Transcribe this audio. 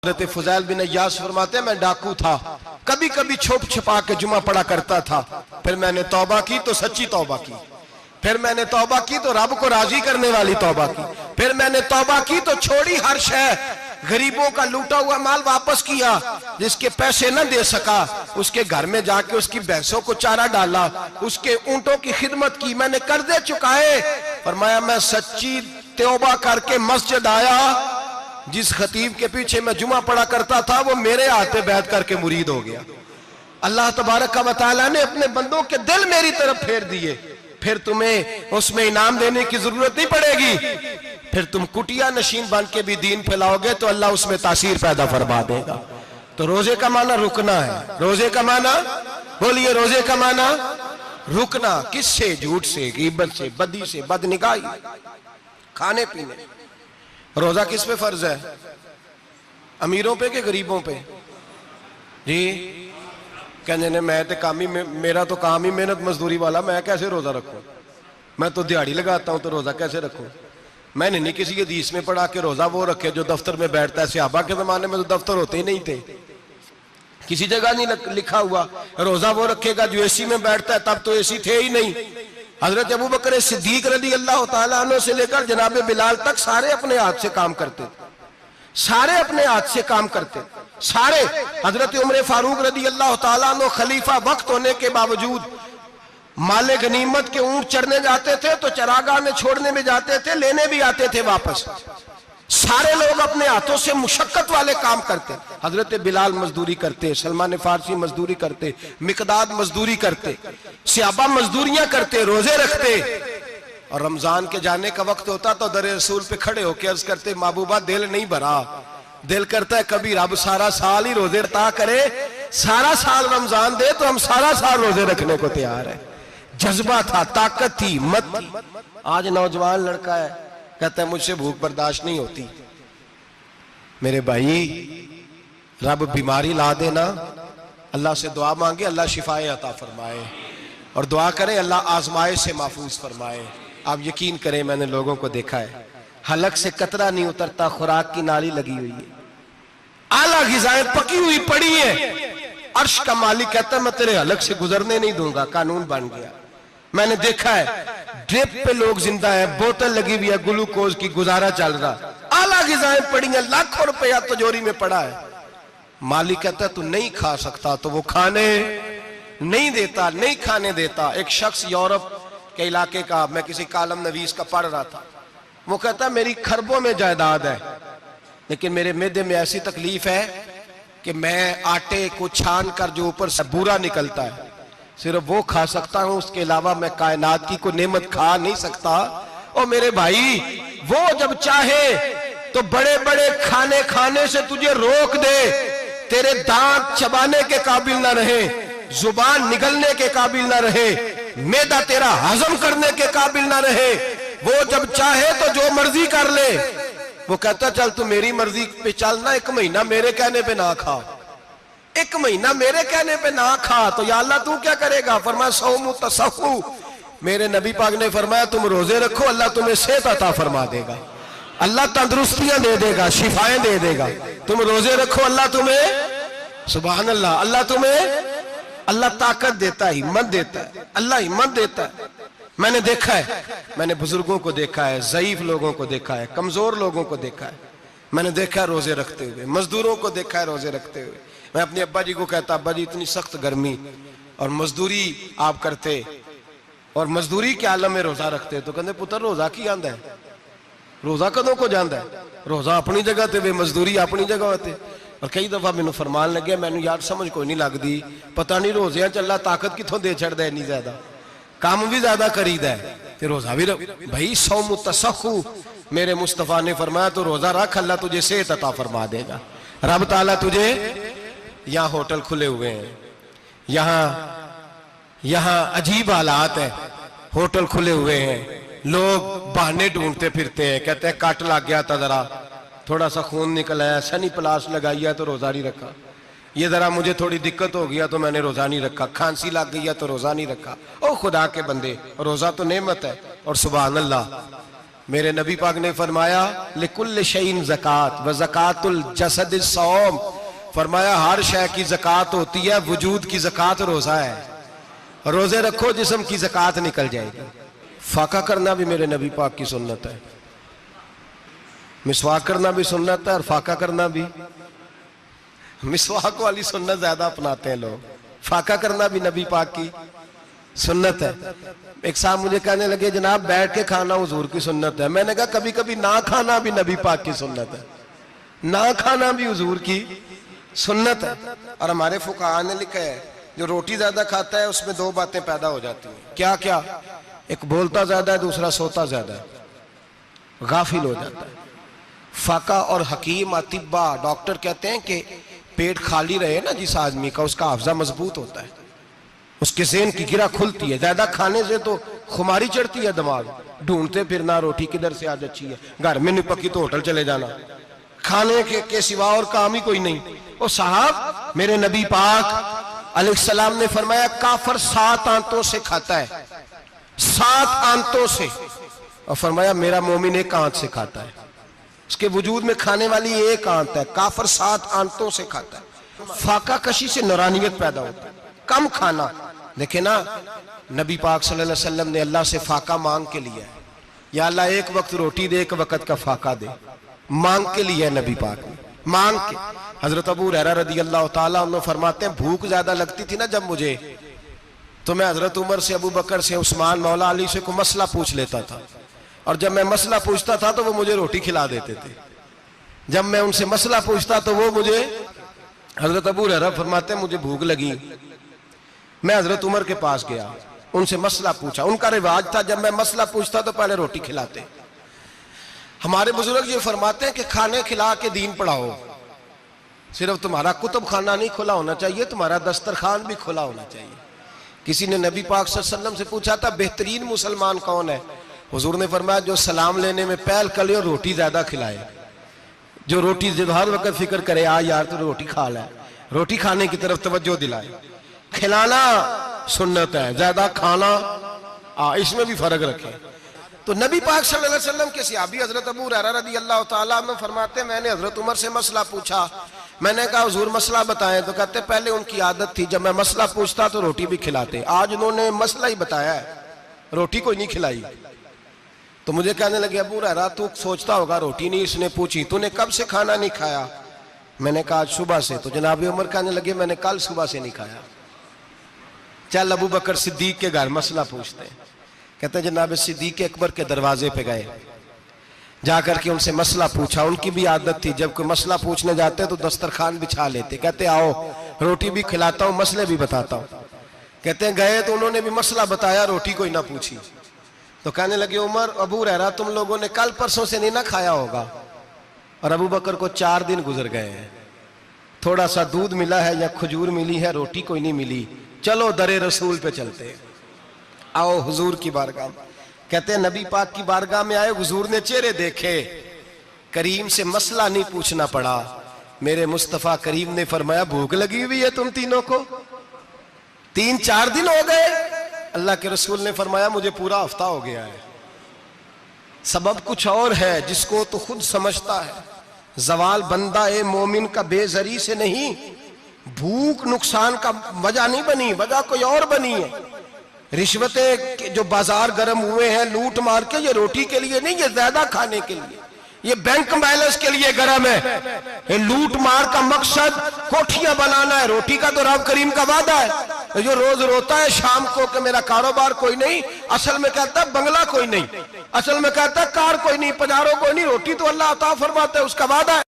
حضرت فضیل بن عیاض فرماتے ہیں میں ڈاکو تھا، کبھی کبھی چھپ چھپا کے جمعہ پڑھا کرتا تھا، پھر میں نے توبہ کی تو سچی توبہ کی، پھر میں نے توبہ کی تو رب کو راضی کرنے والی توبہ کی، پھر میں نے توبہ کی تو چھوڑی ہر شے، غریبوں کا لوٹا ہوا مال واپس کیا، جس کے پیسے نہ دے سکا اس کے گھر میں جا کے اس کی بھینسوں کو چارہ ڈالا، اس کے اونٹوں کی خدمت کی، میں نے قرضے چکائے۔ فرمایا میں سچی توبہ کر کے مسجد آیا، جس خطیب کے پیچھے میں جمعہ پڑھا کرتا تھا وہ میرے ہاتھ پہ بیعت کر کے مرید ہو گیا۔ اللہ تبارک و تعالیٰ نے اپنے بندوں کے دل میری طرف پھیر دیے، پھر تمہیں اس میں انعام دینے کی ضرورت نہیں پڑے گی، پھر تم کٹیا نشین بن کے بھی دین پھیلاؤ گے تو اللہ اس میں تاثیر پیدا فرما دے گا۔ تو روزے کا معنی رکنا ہے، روزے کا معنی بولیے، روزے کا معنی رکنا، کس سے؟ جھوٹ سے، غیبت سے، بدی سے، بدنگاہی، کھانے پینے۔ روزہ کس پہ فرض ہے؟ امیروں پہ کہ غریبوں پہ؟ جی کہنے نے میں میرا تو کام ہی محنت مزدوری والا، میں کیسے روزہ رکھوں؟ میں تو دیہڑی لگاتا ہوں تو روزہ کیسے رکھوں؟ میں نے نہیں کسی حدیث میں پڑھا کہ روزہ وہ رکھے جو دفتر میں بیٹھتا ہے۔ صحابہ کے زمانے میں تو دفتر ہوتے ہی نہیں تھے، کسی جگہ نہیں لکھا ہوا روزہ وہ رکھے گا جو اے سی میں بیٹھتا ہے، تب تو اے سی تھے ہی نہیں۔ حضرت ابوبکر صدیق رضی اللہ تعالیٰ عنہ سے لے کر جناب بلال تک سارے اپنے ہاتھ سے کام کرتے تھے، سارے اپنے ہاتھ سے کام کرتے سارے۔ حضرت عمر فاروق رضی اللہ تعالیٰ عنہ خلیفہ وقت ہونے کے باوجود مال غنیمت کے اونٹ چرنے جاتے تھے تو چراگاہ میں چھوڑنے میں جاتے تھے، لینے بھی آتے تھے واپس۔ سارے لوگ اپنے ہاتھوں سے مشقت والے کام کرتے، حضرت بلال مزدوری کرتے، سلمان فارسی مزدوری کرتے، مقداد مزدوری کرتے، صحابہ مزدوریاں کرتے، روزے رکھتے، اور رمضان کے جانے کا وقت ہوتا تو در رسول پہ کھڑے ہو کے عرض کرتے محبوبہ دل نہیں بھرا، دل کرتا ہے کبھی رب سارا سال ہی روزے عطا کرے، سارا سال رمضان دے تو ہم سارا سال روزے رکھنے کو تیار ہیں۔ جذبہ تھا، طاقت تھی، ہمت تھی۔ آج نوجوان لڑکا ہے کہتا ہے مجھ سے بھوک برداشت نہیں ہوتی۔ میرے بھائی رب بیماری لا دینا، اللہ سے دعا مانگے اللہ شفائیں عطا فرمائے، اور دعا کریں اللہ آزمائش سے محفوظ فرمائے۔ آپ یقین کریں میں نے لوگوں کو دیکھا ہے حلق سے قطرہ نہیں اترتا، خوراک کی نالی لگی ہوئی ہے، اعلیٰ غذائیں پکی ہوئی پڑی ہیں، عرش کا مالک کہتا ہے میں تیرے حلق سے گزرنے نہیں دوں گا، قانون بن گیا۔ میں نے دیکھا ہے ڈرپ پہ لوگ زندہ ہیں، بوتل لگی ہوئی ہے گلوکوز کی، گزارا چل رہا، اعلیٰ غذائیں پڑی ہیں، لاکھوں روپیہ تجوری میں پڑا ہے۔ مالک کہتا ہے تو نہیں کھا سکتا، تو وہ کھانے نہیں دیتا، نہیں کھانے دیتا۔ ایک شخص یورپ کے علاقے کا، میں کسی کالم نویس کا پڑھ رہا تھا، وہ کہتا ہے میری خربوں میں جائیداد ہے لیکن میرے معدے میں ایسی تکلیف ہے کہ میں آٹے کو چھان کر جو اوپر سے بورا نکلتا ہے صرف وہ کھا سکتا ہوں، اس کے علاوہ میں کائنات کی کوئی نعمت کھا نہیں سکتا۔ اور میرے بھائی وہ جب چاہے تو بڑے بڑے کھانے کھانے سے تجھے روک دے، تیرے دانت چبانے کے قابل نہ رہے، زبان نگلنے کے قابل نہ رہے، معدہ تیرا ہضم کرنے کے قابل نہ رہے، وہ جب چاہے تو جو مرضی کر لے۔ وہ کہتا چل تو میری مرضی پہ چلنا، ایک مہینہ میرے کہنے پہ نہ کھا، ایک مہینہ میرے کہنے پہ نہ کھا، تو یا اللہ تو کیا کرے گا؟ فرمایا صوم تصحو، میرے نبی پاک نے فرمایا تم روزے رکھو اللہ تمہیں صحت عطا فرما دے گا، اللہ تندرستیاں دے دے گا، شفائیں دے دے گا۔ تم روزے رکھو اللہ تمہیں، سبحان اللہ، اللہ تمہیں، اللہ طاقت دیتا ہے، ہمت دیتا ہے، اللہ ہمت دیتا ہے۔ میں نے دیکھا ہے، میں نے بزرگوں کو دیکھا ہے، ضعیف لوگوں کو دیکھا ہے، کمزور لوگوں کو دیکھا ہے، میں نے دیکھا ہے روزے رکھتے ہوئے، مزدوروں کو دیکھا ہے روزے رکھتے ہوئے۔ میں اپنے ابا جی کو کہتا ابا جی اتنی سخت گرمی اور مزدوری آپ کرتے اور مزدوری کے عالم میں روزہ رکھتے، تو کہتے پتر روزہ کی آندہ ہے، روزہ کدوں کو جاندہ ہے، روزہ اپنی جگہ تے، مزدوری اپنی جگہ ہوتے۔ اور کئی دفعہ میں نے فرمان لگے، میں نے یار سمجھ کوئی نہیں لگ دی، پتہ نہیں روزیاں چل اللہ طاقت کتھوں دے چھڑ دے، نہیں زیادہ کام بھی زیادہ کرید ہے، تے روزہ بھی بھائی صوم تصحو، میرے مصطفیٰ نے فرمایا تو روزہ رکھ اللہ تجھے صحت عطا فرما دے گا۔ رب تعالیٰ تجھے، یہاں ہوٹل کھلے ہوئے ہیں، یہاں عجیب حالات ہیں، ہوٹل کھلے ہوئے ہیں، لوگ بہانے ڈھونڈتے پھرتے ہیں، کہتے ہیں کٹ لگ گیا تھا ذرا، تھوڑا سا خون نکل آیا، سنی پلاس لگائی ہے تو روزہ نہیں رکھا، یہ ذرا مجھے تھوڑی دقت ہو گیا تو میں نے روزہ نہیں رکھا، کھانسی لگ گئی ہے تو روزہ نہیں رکھا۔ او خدا کے بندے، روزہ تو نعمت ہے، اور سبحان اللہ میرے نبی پاک نے فرمایا لکل شیء زکات و زکات الجسد الصوم، فرمایا ہر شے کی زکات ہوتی ہے، وجود کی زکات روزہ ہے، روزے رکھو جسم کی زکات نکل جائے گی۔ فاقہ کرنا بھی میرے نبی پاک کی سنت ہے، مسواک کرنا بھی سنت ہے اور فاقہ کرنا بھی۔ مسواک والی سنت زیادہ اپناتے ہیں لوگ، فاقہ کرنا بھی نبی پاک کی سنت ہے۔ ایک صاحب مجھے کہنے لگے جناب بیٹھ کے کھانا حضور کی سنت ہے، میں نے کہا کبھی کبھی نہ کھانا بھی نبی پاک کی سنت ہے، نہ کھانا بھی حضور کی سنت ہے۔ اور ہمارے فقہاء نے لکھا ہے جو روٹی زیادہ کھاتا ہے اس میں دو باتیں پیدا ہو جاتی ہیں، کیا کیا؟ ایک بولتا زیادہ ہے، دوسرا سوتا زیادہ ہے، غافل ہو جاتا ہے۔ فقہ اور حکیم اطباء ڈاکٹر کہتے ہیں کہ پیٹ خالی رہے نا جس آدمی کا، اس کا حافظہ مضبوط ہوتا ہے، اس کے ذہن کی گرہ کھلتی ہے۔ زیادہ کھانے سے تو خماری چڑھتی ہے، دماغ ڈھونڈتے پھرنا روٹی کدھر سے آج اچھی ہے، گھر میں نہیں پکی تو ہوٹل چلے جانا، کھانے کے سوا اور کام ہی کوئی نہیں۔ وہ صاحب میرے نبی پاک علیہ السلام نے فرمایا کافر 7 آنتوں سے کھاتا ہے، 7 آنتوں سے، اور فرمایا میرا مومن 1 آنت سے کھاتا ہے، اس کے وجود میں کھانے والی 1 آنت ہے، کافر 7 آنتوں سے کھاتا ہے۔ فاقہ کشی سے نورانیت پیدا ہوتا ہے، کم کھانا۔ دیکھیں نا نبی پاک صلی اللہ علیہ وسلم نے اللہ سے فاقہ مانگ کے لیا ہے، یا اللہ 1 وقت روٹی دے 1 وقت کا فاقہ دے، مانگ کے لیا ہے نبی پاک نے، مانگ کے۔ حضرت ابو ہریرہ رضی اللہ تعالیٰ عنہ فرماتے ہیں بھوک زیادہ لگتی تھی نا جب مجھے، تو میں حضرت عمر سے، ابو بکر سے، عثمان، مولا علی سے کوئی مسئلہ پوچھ لیتا تھا، اور جب میں مسئلہ پوچھتا تھا تو وہ مجھے روٹی کھلا دیتے تھے۔ جب میں ان سے مسئلہ پوچھتا تو وہ مجھے، حضرت ابو ہریرہ فرماتے ہیں مجھے بھوک لگی، میں حضرت عمر کے پاس گیا، ان سے مسئلہ پوچھا، ان کا رواج تھا جب میں مسئلہ پوچھتا تو پہلے روٹی کھلاتے۔ ہمارے بزرگ یہ فرماتے ہیں کہ کھانے کھلا کے دین پڑھاؤ، صرف تمہارا کتب خانہ نہیں کھلا ہونا چاہیے، تمہارا دسترخوان بھی کھلا ہونا چاہیے۔ کسی نے نبی پاک صلی اللہ علیہ وسلم سے پوچھا تھا بہترین مسلمان کون ہے؟ حضور نے فرمایا جو سلام لینے میں پہل کرے اور روٹی زیادہ کھلائے، جو روٹی ہر وقت فکر کرے آ یار تو روٹی کھا لے، روٹی کھانے کی طرف توجہ دلائے۔ کھلانا سنت ہے، زیادہ کھانا اس میں بھی فرق رکھیں۔ تو نبی پاک صلی اللہ علیہ وسلم کے صحابی حضرت ابو ہریرہ رضی اللہ تعالیٰ عنہ فرماتے ہیں میں نے حضرت عمر سے مسئلہ پوچھا، میں نے کہا حضور مسئلہ بتائیں، تو کہتے پہلے ان کی عادت تھی جب میں مسئلہ پوچھتا تو روٹی بھی کھلاتے، آج انہوں نے مسئلہ ہی بتایا ہے، روٹی کوئی نہیں کھلائی۔ تو مجھے کہنے لگے ابو ہریرہ تو سوچتا ہوگا روٹی نہیں اس نے پوچھی، تو نے کب سے کھانا نہیں کھایا؟ میں نے کہا آج صبح سے۔ تو جناب عمر کہنے لگے میں نے کل صبح سے نہیں کھایا۔ چل ابو بکر صدیق کے گھر مسئلہ پوچھتے ہیں، کہتے ہیں جناب صدیق اکبر کے دروازے پہ گئے، جا کر کے ان سے مسئلہ پوچھا۔ ان کی بھی عادت تھی جب کوئی مسئلہ پوچھنے جاتے تو دسترخوان بچھا لیتے، کہتے آؤ روٹی بھی کھلاتا ہوں مسئلے بھی بتاتا ہوں۔ کہتے ہیں گئے تو انہوں نے بھی مسئلہ بتایا، روٹی کوئی نہ پوچھی۔ تو کہنے لگے عمر ابو ہریرہ تم لوگوں نے کل پرسوں سے نہیں نہ کھایا ہوگا، اور ابو بکر کو 4 دن گزر گئے ہیں، تھوڑا سا دودھ ملا ہے یا کھجور ملی ہے، روٹی کوئی نہیں ملی، چلو در رسول پہ چلتے، آؤ حضور کی بارگاہ۔ کہتے ہیں نبی پاک کی بارگاہ میں آئے، حضور نے چہرے دیکھے، کریم سے مسئلہ نہیں پوچھنا پڑا۔ میرے مصطفیٰ کریم نے فرمایا بھوک لگی ہوئی ہے تم تینوں کو؟ 3-4 دن ہو گئے؟ اللہ کے رسول نے فرمایا مجھے پورا ہفتہ ہو گیا ہے۔ سبب کچھ اور ہے جس کو تو خود سمجھتا ہے، زوال بندہ مومن کا بے زری سے نہیں، بھوک نقصان کا وجہ نہیں بنی، وجہ کوئی اور بنی ہے۔ رشوتیں جو بازار گرم ہوئے ہیں لوٹ مار کے، یہ روٹی کے لیے نہیں، یہ زیادہ کھانے کے لیے، یہ بینک بیلنس کے لیے گرم ہے۔ یہ لوٹ مار کا مقصد کوٹھیاں بنانا ہے، روٹی کا تو رب کریم کا وعدہ ہے۔ جو روز روتا ہے شام کو کہ میرا کاروبار کوئی نہیں، اصل میں کہتا ہے بنگلہ کوئی نہیں، اصل میں کہتا ہے کار کوئی نہیں، پجاروں کوئی نہیں، روٹی تو اللہ عطا فرماتا ہے، اس کا وعدہ ہے۔